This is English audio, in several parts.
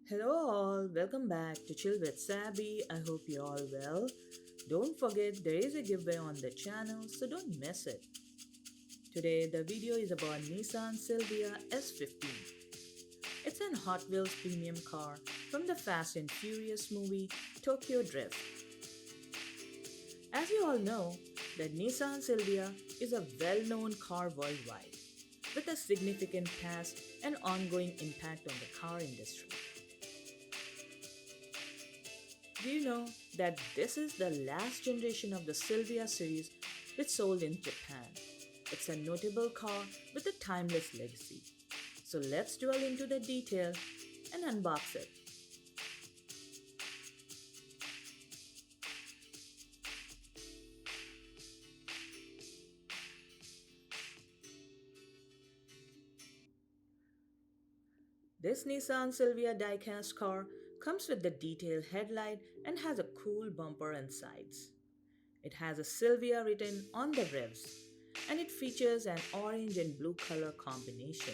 Hello all, welcome back to Chill with Sabby. I hope you're all well. Don't forget there is a giveaway on the channel, so don't miss it. Today the video is about Nissan Silvia S15. It's an Hot Wheels premium car from the Fast and Furious movie Tokyo Drift. As you all know, the Nissan Silvia is a well-known car worldwide with a significant past and ongoing impact on the car industry. Do you know that this is the last generation of the Silvia series which sold in Japan? It's a notable car with a timeless legacy. So let's dwell into the detail and unbox it. This Nissan Silvia diecast car comes with the detailed headlight and has a cool bumper and sides. It has a Silvia written on the ribs and it features an orange and blue color combination.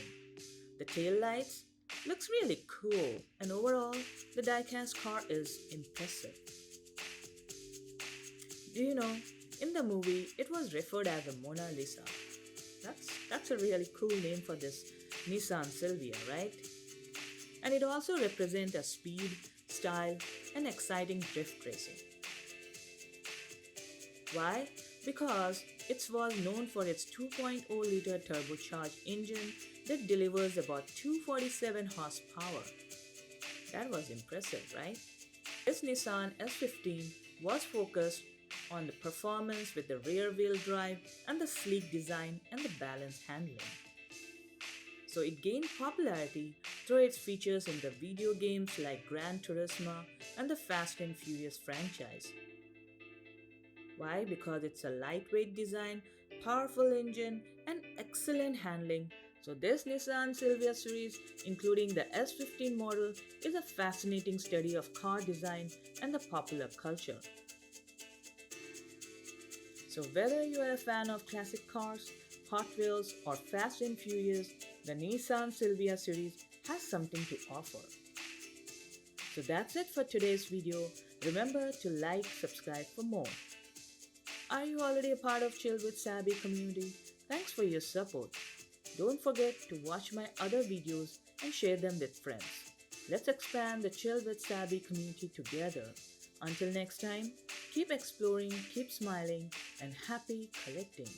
The tail lights looks really cool and overall the diecast car is impressive. Do you know, in the movie it was referred as a Mona Lisa. That's a really cool name for this Nissan Silvia, right? And it also represents a speed, style, and exciting drift racing. Why? Because it was known for its 2.0-liter turbocharged engine that delivers about 247 horsepower. That was impressive, right? This Nissan S15 was focused on the performance with the rear-wheel drive and the sleek design and the balanced handling. So it gained popularity through its features in the video games like Gran Turismo and the Fast and Furious franchise. Why? Because it's a lightweight design, powerful engine, and excellent handling. So this Nissan Silvia series, including the S15 model, is a fascinating study of car design and the popular culture. So whether you are a fan of classic cars, Hot Wheels, or Fast and Furious, the Nissan Silvia series has something to offer. So that's it for today's video. Remember to like, subscribe for more. Are you already a part of Chill with Sabby community? Thanks for your support. Don't forget to watch my other videos and share them with friends. Let's expand the Chill with Sabby community together. Until next time, keep exploring, keep smiling, and happy collecting.